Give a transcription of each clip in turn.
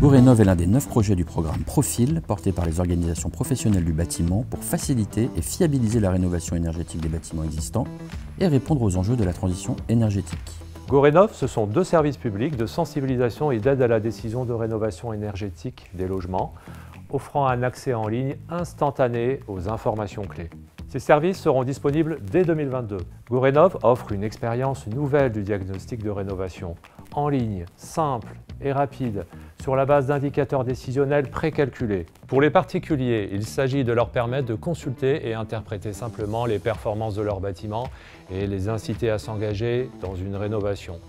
GoRénov est l'un des 9 projets du programme Profil, porté par les organisations professionnelles du bâtiment pour faciliter et fiabiliser la rénovation énergétique des bâtiments existants et répondre aux enjeux de la transition énergétique. GoRénov, ce sont 2 services publics de sensibilisation et d'aide à la décision de rénovation énergétique des logements, offrant un accès en ligne instantané aux informations clés. Ces services seront disponibles dès 2022. GoRénov offre une expérience nouvelle du diagnostic de rénovation, en ligne, simple et rapide, sur la base d'indicateurs décisionnels précalculés. Pour les particuliers, il s'agit de leur permettre de consulter et interpréter simplement les performances de leur bâtiment et les inciter à s'engager dans une rénovation.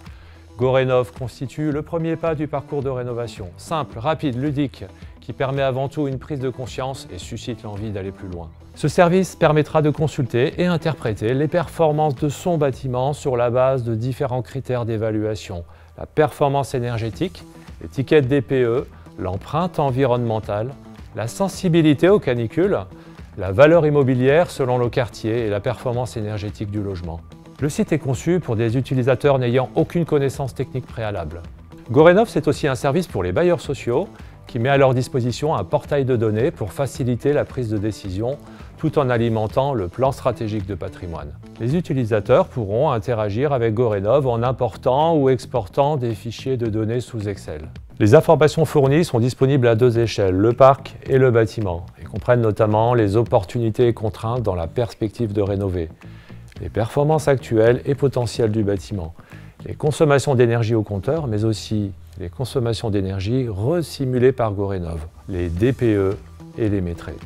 GoRénov constitue le premier pas du parcours de rénovation, simple, rapide, ludique, qui permet avant tout une prise de conscience et suscite l'envie d'aller plus loin. Ce service permettra de consulter et interpréter les performances de son bâtiment sur la base de différents critères d'évaluation. La performance énergétique, l'étiquette DPE, l'empreinte environnementale, la sensibilité aux canicules, la valeur immobilière selon le quartier et la performance énergétique du logement. Le site est conçu pour des utilisateurs n'ayant aucune connaissance technique préalable. GoRénov, c'est aussi un service pour les bailleurs sociaux qui met à leur disposition un portail de données pour faciliter la prise de décision tout en alimentant le plan stratégique de patrimoine. Les utilisateurs pourront interagir avec GoRénov en important ou exportant des fichiers de données sous Excel. Les informations fournies sont disponibles à 2 échelles, le parc et le bâtiment, et comprennent notamment les opportunités et contraintes dans la perspective de rénover, les performances actuelles et potentielles du bâtiment, les consommations d'énergie au compteur, mais aussi les consommations d'énergie resimulées par GoRénov, les DPE et les métrés.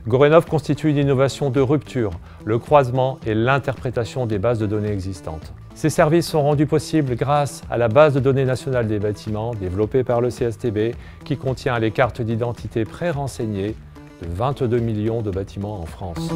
GoRénov constitue une innovation de rupture, le croisement et l'interprétation des bases de données existantes. Ces services sont rendus possibles grâce à la base de données nationale des bâtiments développée par le CSTB qui contient les cartes d'identité pré-renseignées de 22 millions de bâtiments en France.